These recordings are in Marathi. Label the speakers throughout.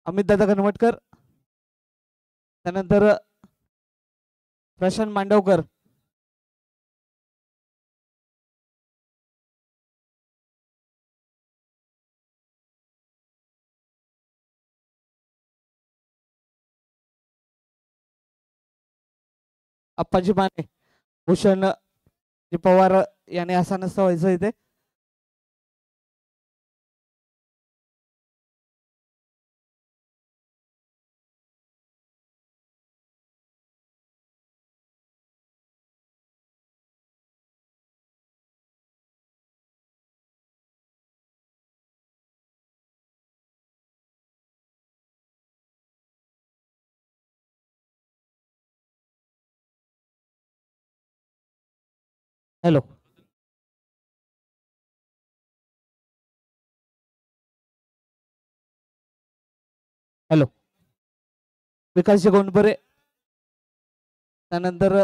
Speaker 1: अमित दादा कनवटकर, त्यानंतर प्रशांत मांडवकर, अप्पाजी माने, भूषण पवार याने असा नसतं व्हायचं इथे. हॅलो, हॅलो, विकासजी गोंडबरे, त्यानंतर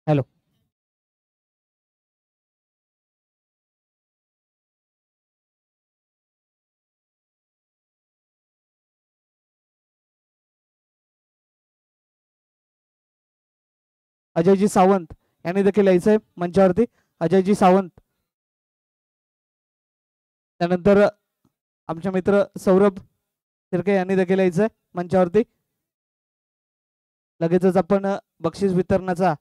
Speaker 1: हॅलो, अजयजी सावंत यांनी देखील यायचंय मंचावरती. अजयजी सावंत, त्यानंतर आमचे मित्र सौरभ तिरके यांनी देखील यायचंय मंचावरती. लगेचच आपण बक्षीस वितरणाचा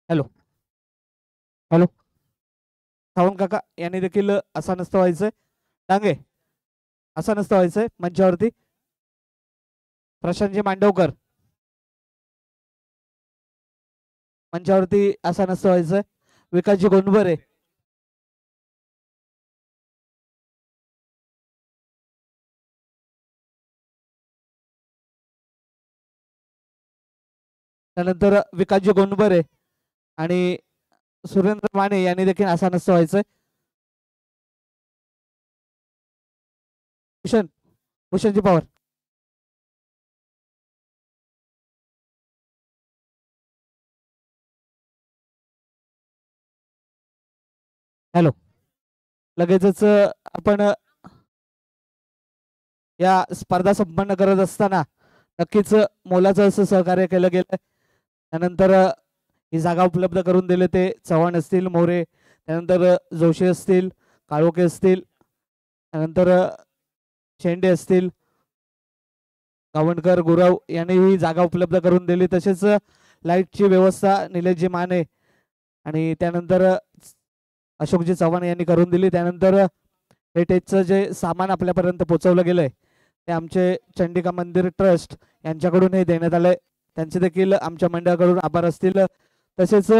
Speaker 1: हॅलो, हॅलो, सावंत काका यांनी देखील असा नसतं व्हायचंय. डांगे असा नसतं व्हायचंय मंचावरती. प्रशांतजी मांडवकर मंचावरती असा नसतं व्हायचंय. विकासजी गोंडबरे, त्यानंतर विकासजी गोंडबरे आणि सुरेंद्र माने यांनी देखील असा नसतं व्हायचंय. भूषण, भूषणजी पवार, हॅलो, लगेचच आपण या स्पर्धा संपन्न करत असताना नक्कीच मोलाचं असं सहकार्य केलं गेलं. त्यानंतर ही जागा उपलब्ध करून दिले ते चव्हाण असतील, मोरे, त्यानंतर जोशी असतील, काळोखे असतील, त्यानंतर शेंडे असतील, गावणकर, गुरव यांनी ही जागा उपलब्ध करून दिली. तसेच लाईटची व्यवस्था निलेशजी माने आणि त्यानंतर अशोकजी चव्हाण यांनी करून दिली. त्यानंतर हेटेजचं जे सामान आपल्यापर्यंत पोहोचवलं गेलंय ते आमचे चंडिका मंदिर ट्रस्ट यांच्याकडून हे देण्यात आलंय. त्यांचे देखील आमच्या मंडळाकडून आभार असतील. तसेच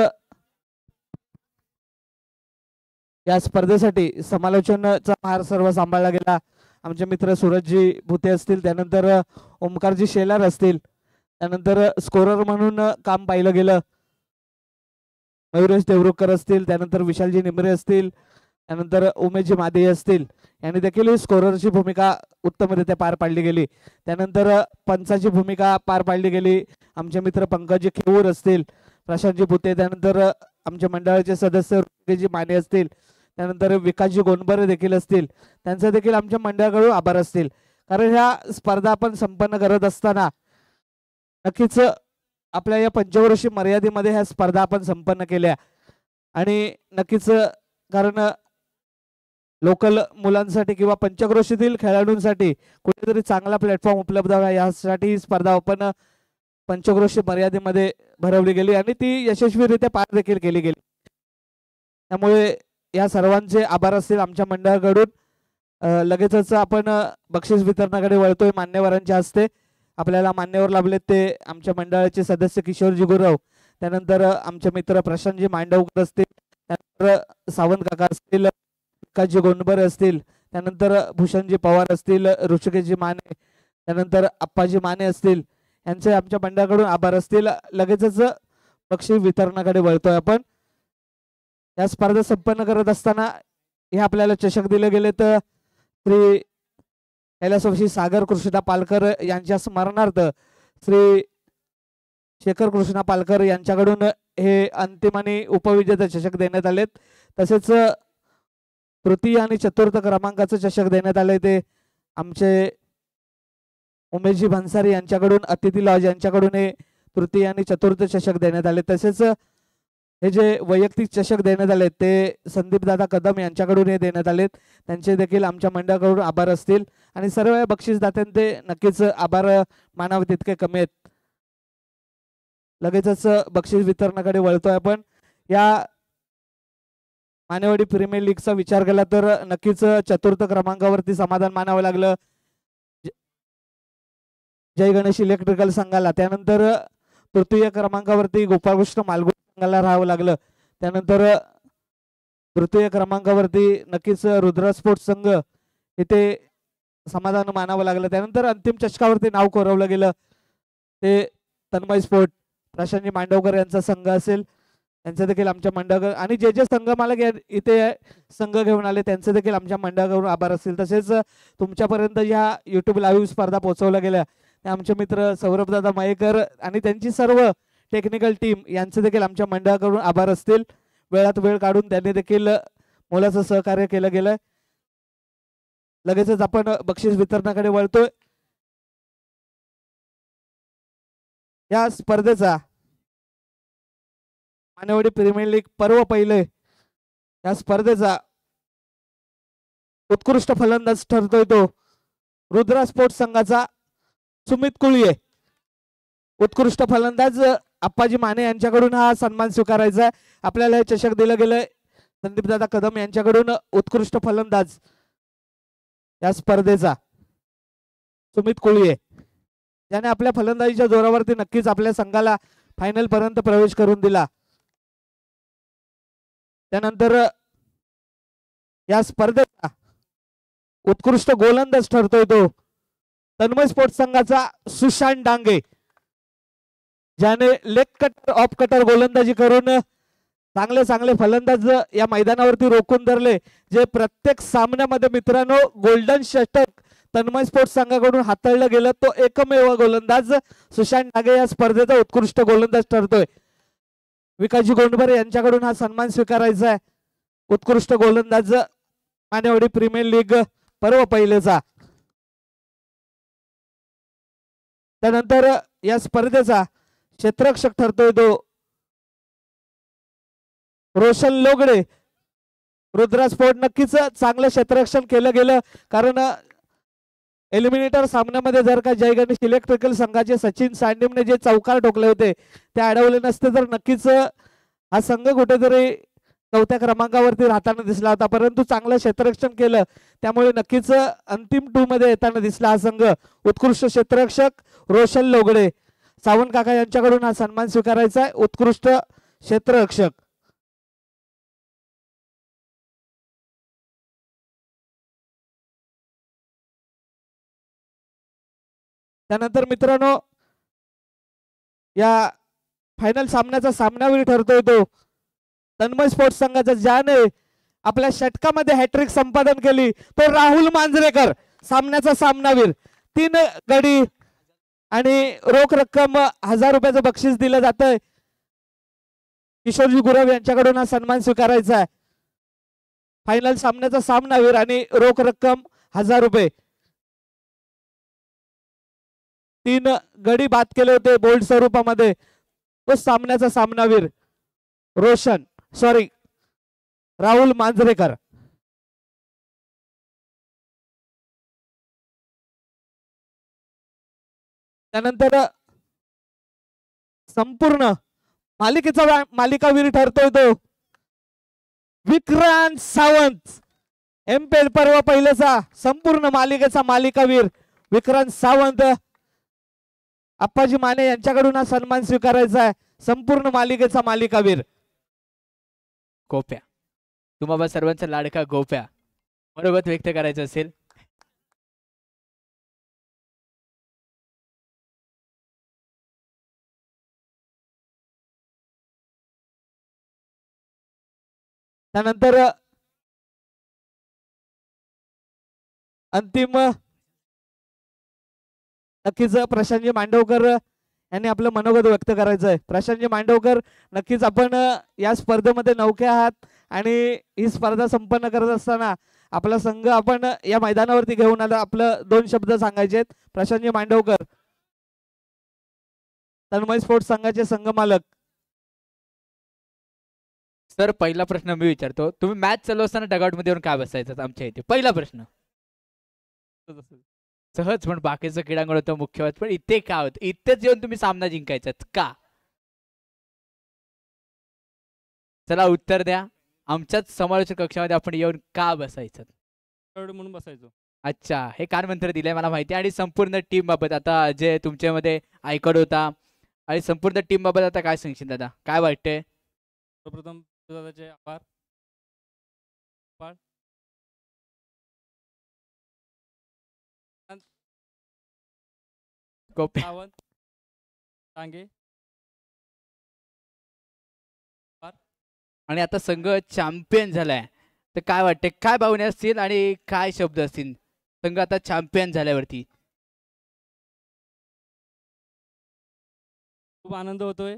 Speaker 1: या स्पर्धेसाठी समालोचनाचा भार सर्व सांभाळला गेला. आमचे मित्र सूरजजी भुते असतील, त्यानंतर ओमकारजी शेलार असतील, त्यानंतर स्कोरर म्हणून काम पाहिलं गेलं मयुरेश देवरुखकर असतील, त्यानंतर विशालजी निमरे असतील, त्यानंतर उमेशजी मादे असतील, यांनी देखील स्कोररची भूमिका उत्तमरित्या पार पाडली गेली. त्यानंतर पंचाची भूमिका पार पाडली गेली. आमचे मित्र पंकजी खेऊर असतील, प्रशांतजी भुते, त्यानंतर आमच्या मंडळाचे सदस्य जी माने असतील, त्यानंतर विकासजी गोंडबरे देखील असतील, त्यांचा देखील आमच्या मंडळाकडून आभार असतील. कारण ह्या स्पर्धा आपण संपन्न करत असताना नक्कीच आपल्या या पंचवर्षी मर्यादेमध्ये ह्या स्पर्धा आपण संपन्न केल्या आणि नक्कीच कारण लोकल मुलांसाठी किंवा पंचक्रोशीतील खेळाडूंसाठी कुठेतरी चांगला प्लॅटफॉर्म उपलब्ध व्हावा यासाठी ही स्पर्धा आपण पंचक्रोशी मर्यादेमध्ये भरवली गेली आणि ती यशस्वीरित्या पार देखील केली गेली. त्यामुळे या सर्वांचे आभार असतील आमच्या मंडळाकडून. लगेचच आपण बक्षीस वितरणाकडे वळतोय. मान्यवरांच्या हस्ते आपल्याला मान्यवर लाभलेत ते आमच्या मंडळाचे सदस्य किशोरजी गुरव, त्यानंतर आमचे मित्र प्रशांतजी मांडवकर असतील, त्यानंतर सावंत काका असतील, विकासजी गोंडबरे असतील, त्यानंतर भूषणजी पवार असतील, ऋषिकेशजी माने, त्यानंतर अप्पाजी माने असतील, यांचे आमच्या मंडळाकडून आभार असतील. लगेचच बक्षीस वितरणाकडे वळतोय आपण. या स्पर्धा संपन्न करत असताना हे आपल्याला चषक दिले गेले तर श्री कैलासवासी सागर कृष्णा पालकर यांच्या स्मरणार्थ श्री शेखर कृष्णा पालकर यांच्याकडून हे अंतिम आणि उपविजेते चषक देण्यात आलेत. तसेच तृतीय आणि चतुर्थ क्रमांकाचं चषक देण्यात आले ते आमचे उमेशजी भन्सारी यांच्याकडून, अतिथी लॉज यांच्याकडून हे तृतीय आणि चतुर्थ चषक देण्यात आले. तसेच हे जे वैयक्तिक चषक देण्यात आले ते संदीप दादा कदम यांच्याकडून हे देण्यात आलेत. त्यांचे देखील आमच्या मंडळाकडून आभार असतील आणि सर्व बक्षीसदात्यांचे नक्कीच आभार मानावे तितके कमी आहेत. लगेचच बक्षीस वितरणाकडे वळतोय आपण. या मानेवाडी प्रीमियर लीगचा विचार केला तर नक्कीच चतुर्थ क्रमांकावरती समाधान मानावं लागलं जय गणेश इलेक्ट्रिकल संघाला. त्यानंतर तृतीय क्रमांकावरती गोपाळकृष्ण मालगुडी संघाला राहावं लागलं. त्यानंतर तृतीय क्रमांकावरती नक्कीच रुद्र स्पोर्ट्स संघ इथे समाधान मानावं लागलं. त्यानंतर अंतिम चषकावरती नाव कोरवलं गेलं ते तन्मय स्पोर्ट प्रशांतजी मांडवकर यांचा संघ असेल. त्यांचे देखील आमच्या मंडळ आणि जे संघ मला इथे संघ घेऊन आले त्यांचे देखील आमच्या मंडळाकडून आभार असतील. तसेच तुमच्यापर्यंत या युट्यूब लाईव्ह स्पर्धा पोहोचवल्या गेल्या ते आमचे मित्र सौरभदादा मयेकर आणि त्यांची सर्व टेक्निकल टीम यांचे देखील आमच्या मंडळाकडून आभार असतील. वेळात वेळ काढून त्यांनी देखील मोलाचं सहकार्य केलं गेलंय. लगेचच आपण बक्षीस वितरणाकडे वळतोय. या स्पर्धेचा मानेवाडी प्रीमियर लीग पर्व पहिले या स्पर्धेचा उत्कृष्ट फलंदाज ठरतोय तो रुद्रा स्पोर्ट्स संघाचा सुमित कुळये. उत्कृष्ट फलंदाज अप्पाजी माने यांच्याकडून हा सन्मान स्वीकारायचा आहे. आपल्याला हे चषक दिलं गेलंय संदीपदादा कदम यांच्याकडून उत्कृष्ट फलंदाज या स्पर्धेचा सुमित कुळये ज्याने आपल्या फलंदाजीच्या जोरावरती नक्कीच आपल्या संघाला फायनल पर्यंत प्रवेश करून दिला. त्यानंतर या स्पर्धेचा उत्कृष्ट गोलंदाज ठरतोय तो तन्मय स्पोर्ट्स संघाचा सुशांत डांगे ज्याने लेग कटर ऑफ कटर गोलंदाजी करून चांगले फलंदाज या मैदानावरती रोखून धरले. जे प्रत्येक सामन्यामध्ये मित्रांनो गोल्डन षटक तन्मय स्पोर्ट्स संघाकडून हाताळलं गेलं तो एकमेव गोलंदाज सुशांत डांगे या स्पर्धेचा उत्कृष्ट गोलंदाज ठरतोय. विकासजी गोंडबर यांच्याकडून हा सन्मान स्वीकारायचा आहे. उत्कृष्ट गोलंदाज मानेवाडी प्रीमियर लीग पर्व पहिलेचा. त्यानंतर या स्पर्धेचा क्षेत्ररक्षक ठरतोय तो रोशन लोगडे. रुद्रा स्पोर्ट नक्कीच चांगलं क्षेत्ररक्षण केलं गेलं कारण एलिमिनेटर सामन्यामध्ये जर का जय गणेश इलेक्ट्रिकल संघाचे सचिन सांडिमने जे चौकार ठोकले होते ते अडवले नसते तर नक्कीच हा संघ कुठेतरी चौथ्या क्रमांकावरती राहताना दिसला होता. परंतु चांगलं क्षेत्ररक्षण केलं त्यामुळे नक्कीच अंतिम 2 मध्ये येताना दिसला हा संघ. उत्कृष्ट क्षेत्ररक्षक रोशन लोगडे सावंत काका यांच्याकडून हा सन्मान स्वीकारायचा आहे. उत्कृष्ट क्षेत्ररक्षक. त्यानंतर मित्रांनो या फायनल सामन्याचा सामनावीर ठरतोय तो तन्मय स्पोर्ट्स संघाचा ज्याने आपल्या षटकामध्ये हॅट्रिक संपादन केली तो राहुल मांजरेकर सामन्याचा सामनावीर. 3 गडी आणि रोख रक्कम 1000 रुपयाचं बक्षीस दिलं जातंय. किशोरजी गुरव यांच्याकडून हा सन्मान स्वीकारायचा आहे. फायनल सामन्याचा सामनावीर आणि रोख रक्कम 1000 रुपये. 3 गडी बाद केले होते बोल्ड स्वरूपामध्ये तो सामन्याचा सामनावीर राहुल मांजरेकर. त्यानंतर संपूर्ण मालिकेचा मालिकावीर ठरतोय तो विक्रांत सावंत. एमपीएल पर्व पहिलेचा संपूर्ण मालिकेचा मालिकावीर विक्रांत सावंत. अप्पाजी माने यांच्याकडून हा सन्मान स्वीकारायचा आहे. संपूर्ण मालिकेचा मालिकावीर.
Speaker 2: गोप्या तुम्हाला सर्वांचा लाडका गोप्या मनोगत व्यक्त करायचं असेल
Speaker 1: त्यानंतर अंतिम नक्कीच प्रशांतजी मांडवकर यांनी आपलं मनोगत व्यक्त करायचं आहे. प्रशांतजी मांडवकर, नक्कीच आपण या स्पर्धेमध्ये नौके आहात आणि ही स्पर्धा संपन्न करत असताना आपला संघ आपण या मैदानावरती घेऊन आला. आपलं 2 शब्द सांगायचे आहेत. प्रशांतजी मांडवकर, तन्मय स्पोर्ट्स संघाचे संघ मालक.
Speaker 2: सर, पहिला प्रश्न मी विचारतो, तुम्ही मॅच चालू असताना डगआउट मध्ये येऊन काय बसायचं आमच्या इथे? पहिला प्रश्न. सहज, पण बाकीचं क्रीडांगण होतं मुख्य, पण इथे काय होतं? इथेच येऊन तुम्ही सामना जिंकायचा का? चला उत्तर द्या. आमच्याच समालोचक कक्षामध्ये आपण येऊन का बसायचं?
Speaker 3: म्हणून बसायचो.
Speaker 2: अच्छा, हे कानमंत्र दिलंय मला माहिती. आणि संपूर्ण टीम बाबत आता जे तुमच्यामध्ये आयकॉड होता आणि संपूर्ण टीम बाबत आता काय सांगशील दादा? काय वाटतंय?
Speaker 3: सर्वप्रथम दादाचे आभार.
Speaker 2: गोपे
Speaker 3: सावंत, टांगे.
Speaker 2: आणि आता संघ चॅम्पियन झालाय, तर काय वाटते? काय भावना असतील आणि काय शब्द असतील संघ आता चॅम्पियन झाल्यावरती?
Speaker 3: खूप आनंद होतोय.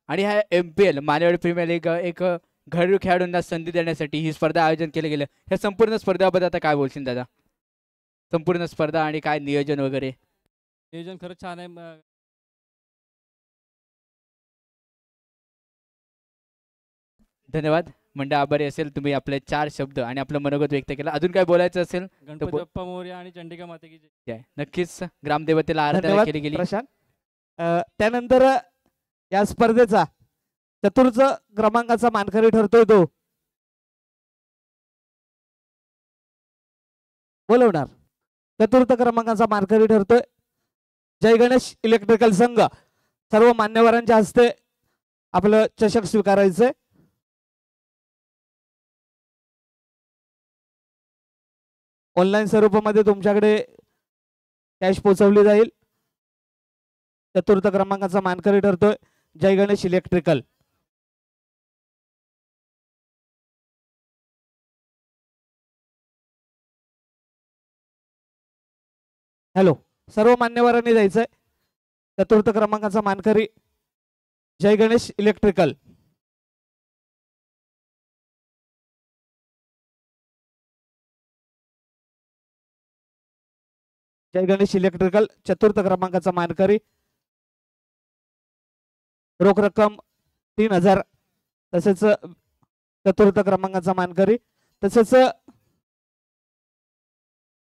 Speaker 2: आणि हा MPL मानेवाडी प्रीमियर लीग एक घरेलू खेळाडूंना संधी देण्यासाठी ही स्पर्धा आयोजन केलं गेलं. ह्या संपूर्ण स्पर्धेबाबत आता काय बोलशील दादा? संपूर्ण स्पर्धा आणि काय नियोजन वगैरे?
Speaker 3: नियोजन खरंच छान आहे.
Speaker 2: धन्यवाद मंडळ, आभारी असेल तुम्ही आपले 4 शब्द आणि आपलं मनोगत व्यक्त केलं. अजून काय बोलायचं असेल?
Speaker 3: गणपती बाप्पा मोरया आणि चंडिका माते की जय.
Speaker 2: नक्कीच ग्रामदेवतेला आराधना केली गेली.
Speaker 1: प्रशांत, त्यानंतर या स्पर्धेचा चतुर्थ क्रमांकाचा मानकरी ठरतोय तो बोलवणार. चतुर्थ क्रमांकाचा मानकरी ठरतोय जय गणेश इलेक्ट्रिकल संघ. सर्व मान्यवरांच्या हस्ते आपलं चषक स्वीकारायचंय. ऑनलाईन स्वरूपामध्ये तुमच्याकडे कॅश पोहोचवली जाईल. चतुर्थ क्रमांकाचा मानकरी ठरतोय जय गणेश इलेक्ट्रिकल. हॅलो, सर्व मान्यवरांनी जायचंय. चतुर्थ क्रमांकाचा मानकरी जय गणेश इलेक्ट्रिकल. जय गणेश इलेक्ट्रिकल चतुर्थ क्रमांकाचा मानकरी. रोख रक्कम 3000. तसेच चतुर्थ क्रमांकाचा मानकरी. तसेच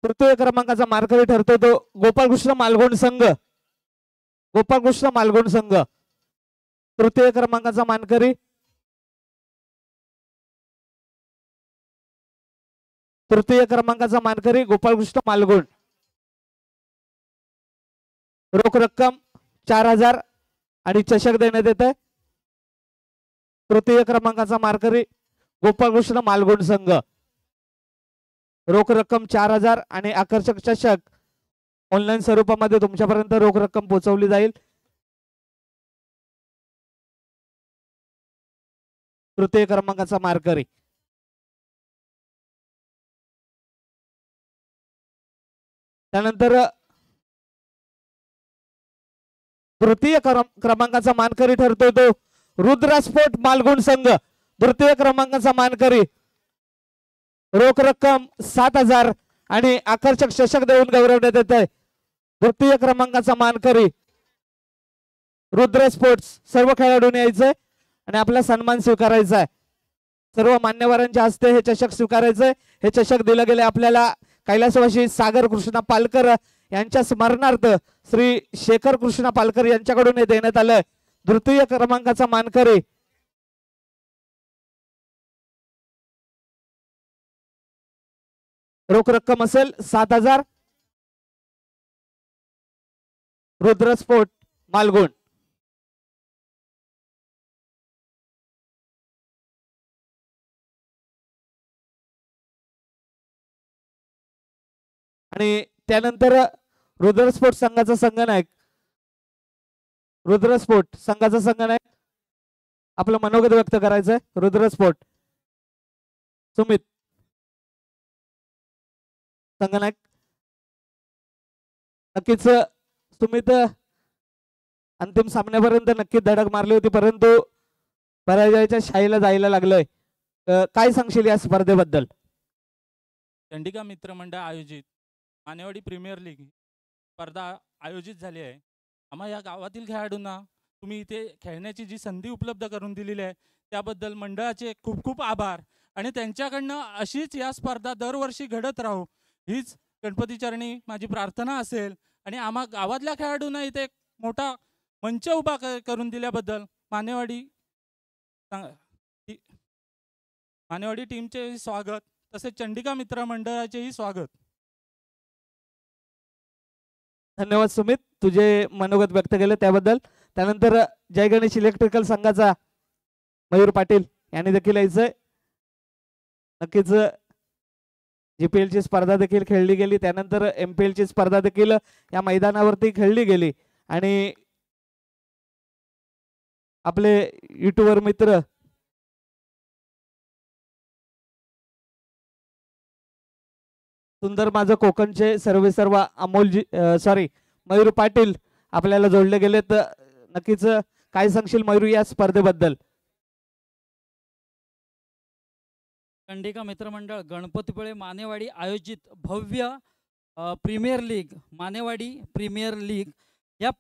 Speaker 1: तृतीय क्रमांकाचा मानकरी ठरतो तो गोपाळकृष्ण मालगुण संघ. गोपाळकृष्ण मालगुण संघ तृतीय क्रमांकाचा मानकरी. तृतीय क्रमांकाचा मानकरी गोपाळकृष्ण मालगुण. रोख रक्कम 4000 आणि चषक देण्यात येत आहे. तृतीय क्रमांकाचा मानकरी गोपाळकृष्ण मालगुण संघ. रोख रक्कम 4000 आणि आकर्षक चषक ऑनलाईन स्वरूपामध्ये तुमच्यापर्यंत रोख रक्कम पोहोचवली जाईल. तृतीय क्रमांकाचा मानकरी. त्यानंतर तृतीय क्रमांकाचा मानकरी ठरतो तो रुद्रा स्पोर्ट मालगुण संघ. तृतीय क्रमांकाचा मानकरी. रोख रक्कम 7000 आणि आकर्षक चषक देऊन गौरवण्यात येत आहे. तृतीय क्रमांकाचा मानकरी रुद्र स्पोर्ट्स. सर्व खेळाडूंनी यायचंय आणि आपला सन्मान स्वीकारायचा आहे. सर्व मान्यवरांच्या हस्ते हे चषक स्वीकारायचंय. हे चषक दिलं गेले आपल्याला कैलासवासी सागर कृष्णा पालकर यांच्या स्मरणार्थ श्री शेखर कृष्णा पालकर यांच्याकडून हे देण्यात आलंय. तृतीय क्रमांकाचा मानकरी रोख रक्कम असेल 7000. रुद्र स्पोर्ट मालगुण. आणि त्यानंतर रुद्र स्पोर्ट संघाचा संघनायक रुद्र स्पोर्ट संघाचा संघनायक आपलं मनोगत व्यक्त करायचंय. रुद्र स्पोर्ट सुमित संगनायक. नक्कीच सुमित अंतिम सामन्यापर्यंत नक्कीच धडक मारली होती, परंतु पराजयाच्या शाईला जायला लागलंय. काय सांगशील या स्पर्धेबद्दल?
Speaker 4: चंडिका मित्रमंडळ आयोजित मानेवाडी प्रीमियर लीग स्पर्धा आयोजित झाली आहे. आम्हा या गावातील खेळाडूंना तुम्ही इथे खेळण्याची जी संधी उपलब्ध करून दिलेली आहे त्याबद्दल मंडळाचे खूप खूप आभार. आणि त्यांच्याकडनं अशीच या स्पर्धा दरवर्षी घडत राहू हीच गणपतीचरणी माझी प्रार्थना असेल. आणि आम्हा गावातल्या खेळाडूंना इथे मोठा मंच उभा करून दिल्याबद्दल मानेवाडी टीमचे स्वागत, तसेच चंडिका मित्र मंडळाचेही स्वागत.
Speaker 1: धन्यवाद सुमित, तुझे मनोगत व्यक्त केले त्याबद्दल. त्यानंतर जय गणेश इलेक्ट्रिकल संघाचा मयूर पाटील यांनी देखील यायचंय. नक्कीच GPL ची स्पर्धा देखील खेळली गेली, त्यानंतर MPL ची स्पर्धा देखील या मैदानावरती खेळली गेली. आणि आपले युट्यूबर मित्र सुंदर माझं कोकणचे सर्व अमोलजी मयूर पाटील आपल्याला जोडले गेले. तर नक्कीच काय सांगशील मयूर या स्पर्धेबद्दल?
Speaker 5: चंडिका मित्रमंडळ गणपतीपुळे मानेवाडी आयोजित भव्य premier league Manewadi premier league या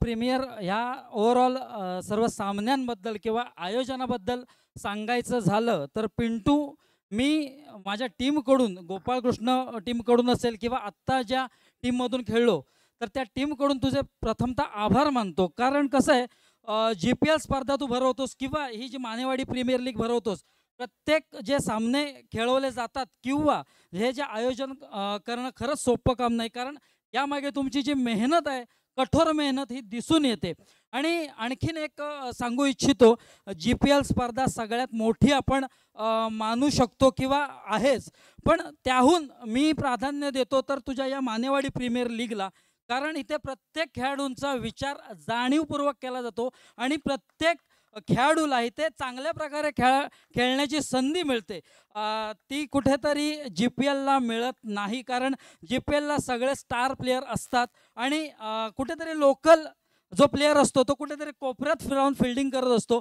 Speaker 5: ओव्हरऑल सर्व सामन्यांबद्दल किंवा आयोजनाबद्दल सांगायचं झालं तर पिंटू, मी माझ्या टीमकडून गोपाळकृष्ण टीमकडून असेल किंवा आत्ता ज्या टीममधून खेळलो तर त्या टीमकडून तुझे प्रथमतः आभार मानतो. कारण कसं आहे, GPL स्पर्धा तू भरवतोस किंवा ही जी मानेवाडी प्रीमियर लीग भरवतोस, प्रत्येक जे सामने खेळवले जातात किंवा हे जे आयोजन करणं खरंच सोपं काम नाही. कारण यामागे तुमची जी मेहनत आहे, कठोर मेहनत ही दिसून येते. आणि आणखीन एक सांगू इच्छितो, GPL स्पर्धा सगळ्यात मोठी आपण मानू शकतो किंवा आहेच, पण त्याहून मी प्राधान्य देतो तर तुझ्या या मानेवाडी प्रीमियर लीगला. कारण इथे प्रत्येक खेळाडूंचा विचार जाणीवपूर्वक केला जातो आणि प्रत्येक खेळाडूला इथे चांगल्या प्रकारे खेळण्याची संधी मिळते. ती कुठेतरी GPLला मिळत नाही. कारण GPLला सगळे स्टार प्लेयर असतात आणि कुठेतरी लोकल जो प्लेयर असतो तो कुठेतरी कोपऱ्यात फिरवून फिल्डिंग करत असतो.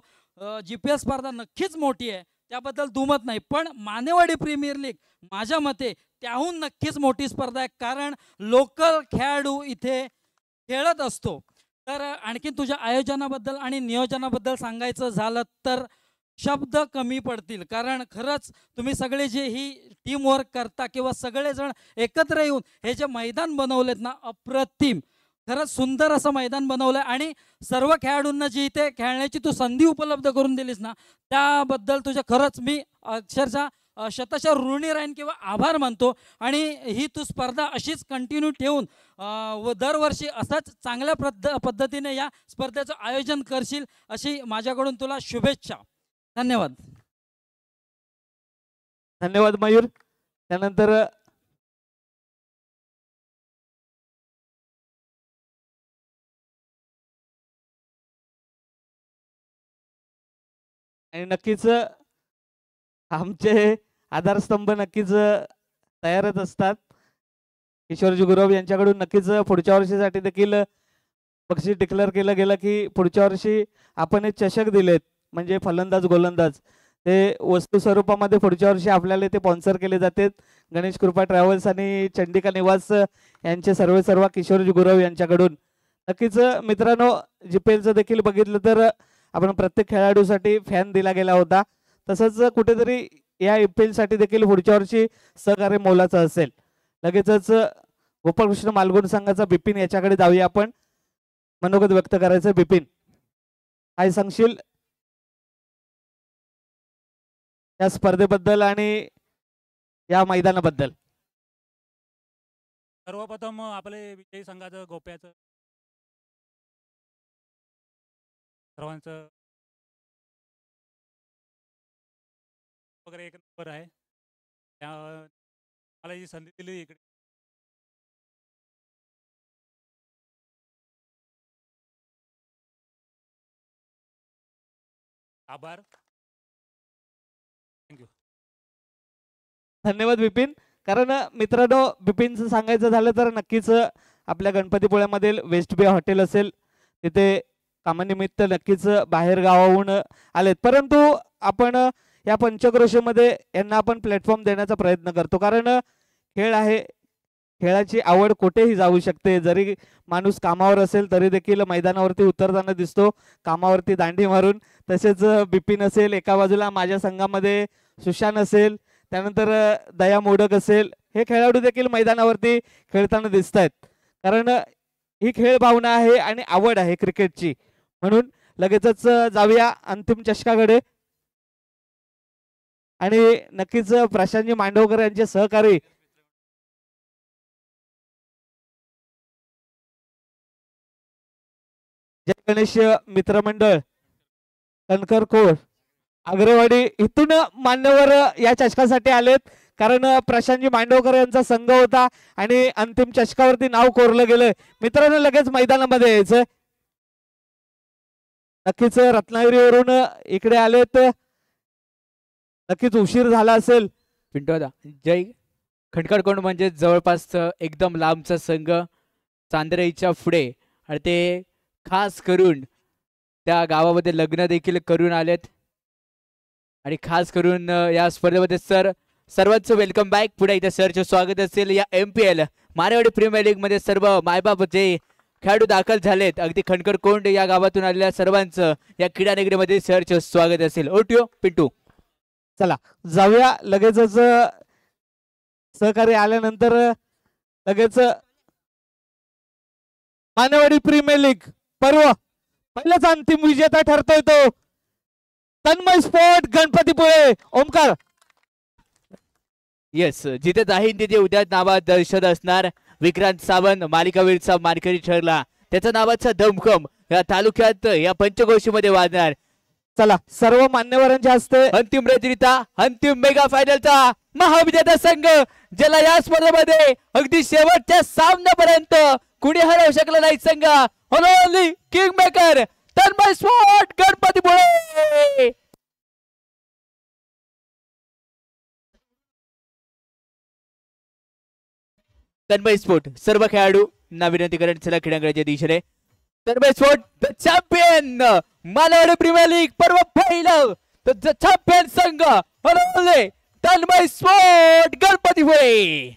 Speaker 5: GPL स्पर्धा नक्कीच मोठी आहे, त्याबद्दल दुमत नाही, पण मानेवाडी प्रीमियर लीग माझ्या मते त्याहून नक्कीच मोठी स्पर्धा आहे. कारण लोकल खेळाडू इथे खेळत असतो. तर आणखीन तुझ्या आयोजनाबद्दल आणि नियोजनाबद्दल सांगायचं झालं तर शब्द कमी पडतील. कारण खरंच तुम्ही सगळे जे ही टीम वर्क करता किंवा सगळेजण एकत्र येऊन हे जे मैदान बनवलेत ना, अप्रतिम, खरंच सुंदर असं मैदान बनवलं आहे. आणि सर्व खेळाडूंना जी इथे खेळण्याची तू संधी उपलब्ध करून दिलीस ना, त्याबद्दल तुझ्या खरंच मी अक्षरशः शतशः ऋणी राहीन किंवा आभार मानतो. आणि ही तू स्पर्धा अशीच कंटिन्यू ठेवून व दरवर्षी असाच चांगल्या पद्धतीने या स्पर्धेचं आयोजन करशील अशी माझ्याकडून तुला शुभेच्छा. धन्यवाद.
Speaker 1: धन्यवाद मयूर. त्यानंतर आणि नक्कीच आमचे आधारस्तंभ नक्कीच तयारच असतात. किशोरजी गुरव यांच्याकडून नक्कीच पुढच्या वर्षीसाठी देखील बक्षीस डिक्लेअर केलं गेलं की पुढच्या वर्षी आपण हे चषक दिलेत, म्हणजे फलंदाज गोलंदाज, ते वस्तू स्वरूपामध्ये पुढच्या वर्षी आपल्याला ते स्पॉन्सर केले जातात. गणेश कृपा ट्रॅव्हल्स आणि चंडिका निवास यांचे सर्व किशोरजी गुरव यांच्याकडून. नक्कीच मित्रांनो, GPLचं देखील बघितलं तर आपण प्रत्येक खेळाडूसाठी फॅन दिला गेला होता, तसंच कुठेतरी या IPL साठी देखील पुढच्या वर्षी सहकार्य मोलाचं असेल. लगेचच गोपाळकृष्ण मालगुण संघाचा बिपिन याच्याकडे जाऊया आपण. मनोगत व्यक्त करायचं. बिपिन, काय सांगशील या स्पर्धेबद्दल आणि या मैदानाबद्दल?
Speaker 4: सर्वप्रथम आपले विजयी संघाचं गोप्याचं सर्वांचं वगैरे एक नंबर आहे. त्या मला ही संधी दिली इकडे आभार. थँक्यू.
Speaker 1: धन्यवाद बिपिन. कारण मित्रांनो, बिपिनचं सांगायचं झालं तर नक्कीच आपल्या गणपतीपुळ्यामधील वेस्ट बे हॉटेल असेल, तिथे कामानिमित्त नक्कीच बाहेर गावाहून आलेत, परंतु आपण या पंचक्रोशीमध्ये यांना आपण प्लॅटफॉर्म देण्याचा प्रयत्न करतो. कारण खेळ आहे, खेळाची आवड कुठेही जाऊ शकते. जरी माणूस कामावर असेल तरी देखील मैदानावरती उतरताना दिसतो, कामावरती दांडी मारून. तसेच बिपिन असेल, एका बाजूला माझ्या संघामध्ये सुशांत असेल, त्यानंतर दया मोडक असेल, हे खेळाडू देखील मैदानावरती खेळताना दिसत आहेत. कारण ही खेळ भावना आहे आणि आवड आहे क्रिकेटची. म्हणून लगेचच जाऊया अंतिम चषकाकडे. आणि नक्कीच प्रशांतजी मांडवकर यांचे सहकारी जय गणेश मित्रमंडळ, कणकर कोर, आग्रेवाडी इथून मान्यवर या चषकासाठी आलेत. कारण प्रशांतजी मांडवकर यांचा संघ होता आणि अंतिम चषकावरती नाव कोरलं गेलं. मित्रांनो, लगेच मैदानामध्ये यायचं. नक्कीच रत्नागिरीवरून इकडे आलेत, नक्कीच उशीर झाला असेल.
Speaker 2: पिंटू दादा, जय खंडकरकोंड म्हणजे जवळपास एकदम लांबचा संघ, चांदराईच्या पुढे, आणि ते खास करून त्या गावामध्ये लग्न देखील करून आलेत. आणि खास करून या स्पर्धेमध्ये सर्वांचं वेलकम बॅक. पुढे इथे सरचे स्वागत असेल. या MPL मानेवाडी प्रीमियर लीग मध्ये सर्व मायबाप जे खेळाडू दाखल झालेत, अगदी खंडकरकोंड या गावातून आलेल्या सर्वांचं या क्रीडा नगरीमध्ये सरचे स्वागत असेल. ओटिओ पिंटू,
Speaker 1: चला जाऊया. लगेचच सहकारी आल्यानंतर लगेच मानेवाडी प्रीमियर लीग पर्व पहिलाच अंतिम विजेता ठरतोय तो तन्मय स्पोर्ट गणपतीपुळे. ओमकार,
Speaker 2: येस, जिथे जाहीन तिथे उद्या नावात दर्शन असणार. विक्रांत सावंत मालिकावीरचा मानकरी ठरला, त्याच्या नावाचा धमखम या तालुक्यात या पंचक्रोशीमध्ये वाजणार.
Speaker 1: चला सर्व मान्यवरांच्या हस्ते
Speaker 2: अंतिम रजनीता, अंतिम मेगा फायनलचा महाविजेता संघ, ज्याला या स्पर्धेमध्ये अगदी शेवटच्या सामन्यापर्यंत कुणी हरवू शकलं नाही संघ, only king maker Tanmay sport Ganpatipule. Tanmay sport सर्व खेळाडू ना विनंती करेन, चला क्रीडांगणाच्या दिशेने. Tanmay sport the champion, Manewadi premier league पर्व पहिलं, द चॅम्पियन संघ only Tanmay sport Ganpatipule.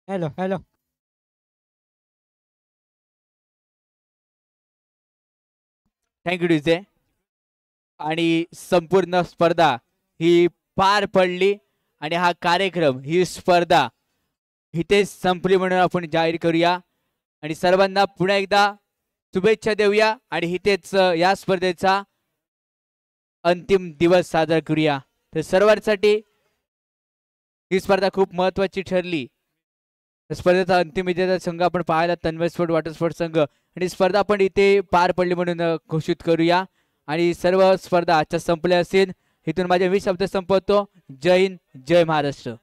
Speaker 1: Hello hello
Speaker 2: thank you DJ. आणि संपूर्ण स्पर्धा ही पार पडली आणि हा कार्यक्रम, ही स्पर्धा इथे संपली म्हणून आपण जाहीर करूया. आणि सर्वांना पुन्हा एकदा शुभेच्छा देऊया आणि इथेच या स्पर्धेचा अंतिम दिवस साजरा करूया. तर सर्वांसाठी ही स्पर्धा खूप महत्वाची ठरली. स्पर्धेचा अंतिम विजेता संघ आपण पाहायला तन्मय स्पोर्ट वॉटर स्पोर्ट संघ, आणि स्पर्धा पण इथे पार पडली म्हणून घोषित करूया. आणि सर्व स्पर्धा आजच्या संपल्या असेल. इथून माझे 20 शब्द संपवतो. जय हिंद, जय महाराष्ट्र.